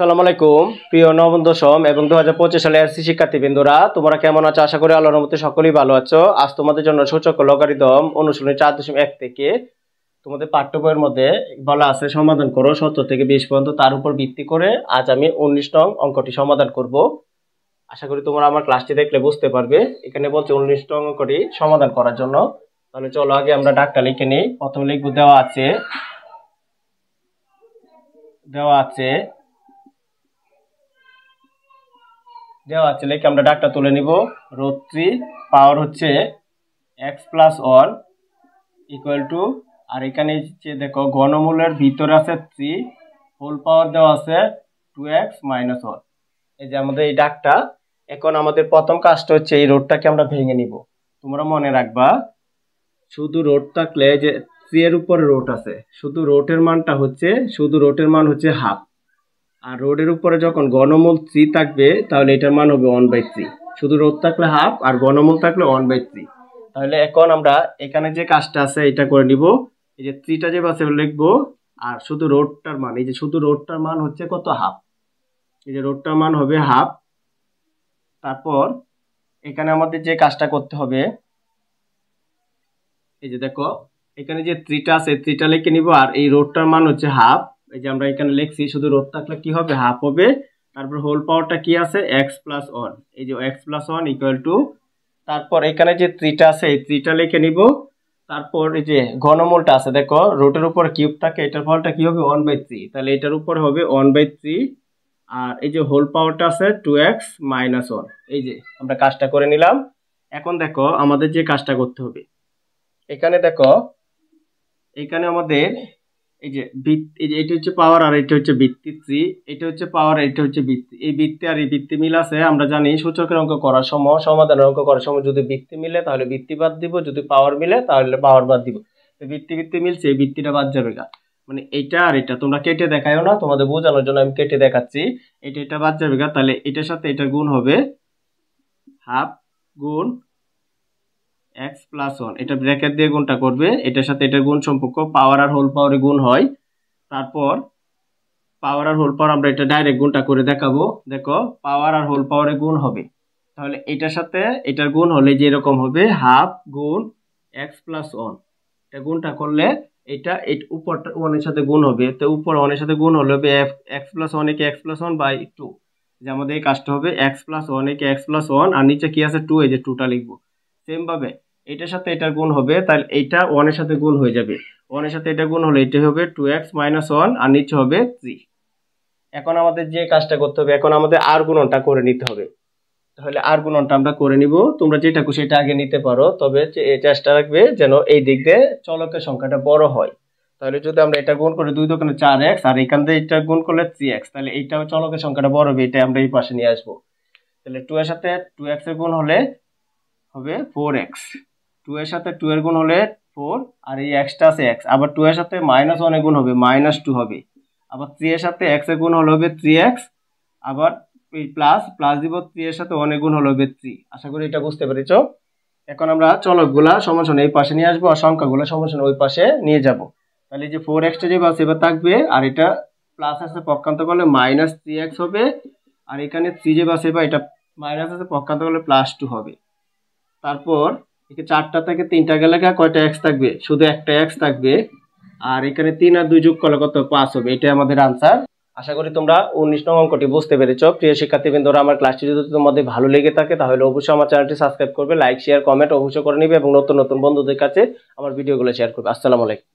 আসসালামু আলাইকুম প্রিয় নবম দশম এবং 2025 সালে এসএসসি শিক্ষার্থীবৃন্দরা, তোমরা কেমন আছো? আশা করি আল্লাহর রহমতে সকলেই ভালো আছো। আজ তোমাদের জন্য সূচক ও লগারিদম অনুশীলনী 4.1 থেকে তোমাদের পাঠ্য বইয়ের মধ্যে বলা আছে সমাধান করো 70 থেকে 20 পর্যন্ত। তার উপর ভিত্তি করে আজ আমি 19 নং অঙ্কটি সমাধান করব। আশা করি তোমরা আমার ক্লাসটি দেখলে বুঝতে পারবে। এখানে বলছে 19 নং অঙ্কটি সমাধান করার জন্য। তাহলে চলো আগে আমরা ডাকটা লিখে নিই। প্রথমে লিখব দেওয়া আছে লিখে আমরা ডাকটা তুলে নিব। √3 পাওয়ার হচ্ছে x + 1 ইকুয়াল টু, আর এখানে যে দেখো ঘনমূলের ভিতরে আছে 3, হোল পাওয়ার দেওয়া আছে 2x - 1। এই যে আমাদের এই ডাকটা। এখন আমাদের প্রথম কাজটা হচ্ছে এই রোডটাকে আমরা ভেঙে নিব। তোমরা মনে রাখবা, শুধু রোড থাকলে যে 3 এর উপরে রোড আছে, শুধু রোডের মান হচ্ছে হাফ। আর রোডের উপরে যখন ঘনমূল 3 থাকবে তাহলে এটার মান হবে 1/3। শুধু রোড থাকলে হাফ আর ঘনমূল থাকলে 1/3। তাহলে এখন আমরা এখানে যে কাজটা আছে এটা করে নিব। এই যে 3টা যে বাসে লিখবো, আর শুধু রোডটার মান, এই যে শুধু রোডটার মান হচ্ছে কত? হাফ। এই যে রোডটার মান হবে হাফ। তারপর এখানে আমাদের যে কাজটা করতে হবে, এই যে দেখো এখানে যে 3টা আছে 3টা লিখে নিব, আর এই রোডটার মান হচ্ছে হাফ। এই যে আমরা এখানে লিখছি, শুধু রোড থাকলে কি হবে? হাফ হবে। তারপর হোল পাওয়ারটা কি আছে? x + 1। এই যে x + 1 ইকুয়াল টু, তারপর এখানে যে 3টা আছে এই 3টা লিখে নিব। তারপর এই যে ঘনমূলটা আছে দেখো, রোডের উপর কিউব থাকে, এটার ফলটা কি হবে? 1/3। তাহলে এটার উপর হবে 1/3। আর এই যে হোল পাওয়ারটা আছে 2x - 1। এই যে আমরা কাজটা করে নিলাম। এখন দেখো আমাদের যে কাজটা করতে হবে, এখানে দেখো এখানে আমাদের এই যে এটা হচ্ছে পাওয়ার আর এটা হচ্ছে ভিত্তি 3, এটা হচ্ছে পাওয়ার আর এটা হচ্ছে ভিত্তি। এই ভিত্তি আর এই ভিত্তি মিল আছে। আমরা জানি সূচকের অঙ্ক করার সময়, সমাধানের অঙ্ক করার সময় যদি ভিত্তি মিলে তাহলে ভিত্তি বাদ দিব, যদি পাওয়ার মিলে তাহলে পাওয়ার বাদ দিব। তো ভিত্তি মিলছে, এই ভিত্তিটা বাদ যাবে গা। মানে এটা আর এটা তোমরা কেটে দেখায়ও না, তোমাদের বোঝানোর জন্য আমি কেটে দেখাচ্ছি। এটা বাদ যাবে গা। তাহলে এটার সাথে এটা গুণ হবে, হাফ গুণ x + 1। এটা ব্র্যাকেট দিয়ে গুণটা করবে, এটার সাথে এটা গুণ সম্পর্ক, পাওয়ার আর হোল পাওয়ারে গুণ হয়। তারপর পাওয়ার আর হোল পাওয়ার আমরা এটা ডাইরেক্ট গুণটা করে দেখাবো। দেখো পাওয়ার আর হোল পাওয়ারে গুণ হবে, তাহলে এটার সাথে এটার গুণ হলে যে এরকম হবে, হাফ গুণ x + 1। এটা গুণটা করলে এটা উপরটা 1 এর সাথে গুণ হবে, তো উপর 1 এর সাথে গুণ হলে হবে x + 1 একে x + 1/2। যে আমাদের এই কাজটা হবে x + 1 একে x + 1, আর নিচে কি আছে 2, এই যে 2টা লিখবো। সেম ভাবে এটার সাথে এটার গুণ হবে, তাহলে এটা 1 এর সাথে গুণ হয়ে যাবে। 1 এর সাথে এটা গুণ হলে এটা হবে 2x - 1, আর নিচে হবে 3। এখন আমাদের যে কাজটা করতে হবে, এখন আমাদের আর গুণনটা করে নিতে হবে। তাহলে আর গুণনটা আমরা করে নিব। তোমরা যেটা খুশি এটা আগে নিতে পারো, তবে চেষ্টা রাখবে যেন এই দিক দিয়ে চলকের সংখ্যাটা বড় হয়। তাহলে যদি আমরা এটা গুণ করি 2 দোকানে 4x, আর এখান থেকে এটা গুণ করলে 3x, তাহলে এইটাও চলকের সংখ্যাটা বড় হবে। এটা আমরা এই পাশে নিয়ে আসবো। তাহলে 2 এর সাথে 2x এর গুণ হলে হবে 4x, 2 এর সাথে 2 এর গুণ হলে 4, আর এই xটা আছে x, আবার 2 এর সাথে -1 এর গুণ হবে -2 হবে, আবার 3 এর সাথে x এর গুণ হলে হবে 3x, আবার এই প্লাস দিব 3 এর সাথে 1 এর গুণ হলে হবে 3। আশা করি এটা বুঝতে পেরেছো। এখন আমরা চলকগুলা সমান এই পাশে নিয়ে আসবো, আর সংখ্যাগুলো সমান ওই পাশে নিয়ে যাব। তাহলে এই যে 4x টা যে বাসে এবার থাকবে, আর এটা প্লাস আছে পক্ষান্তর করলে -3x হবে, আর এখানে 3 যে বাসে বা এটা মাইনাস আছে পক্ষান্তর করলে +2 হবে। তারপর এখানে 4টা থেকে 3টা গেলে কয়টা x থাকবে? শুধু একটা x থাকবে। আর এখানে 3 আর 2 যোগ করলে কত? 5 হবে। এটাই আমাদের আনসার। আশা করি তোমরা 19 নং অঙ্কটি বুঝতে পেরেছো। প্রিয় শিক্ষার্থীবৃন্দরা, আমার ক্লাসটি যদি তোমাদের ভালো লেগে থাকে তাহলে অবশ্যই আমার চ্যানেলটি সাবস্ক্রাইব করবে, লাইক শেয়ার কমেন্ট অবশ্যই করে নিবে, এবং নতুন নতুন বন্ধুদের কাছে আমার ভিডিওগুলো শেয়ার করবে। আসসালামু আলাইকুম।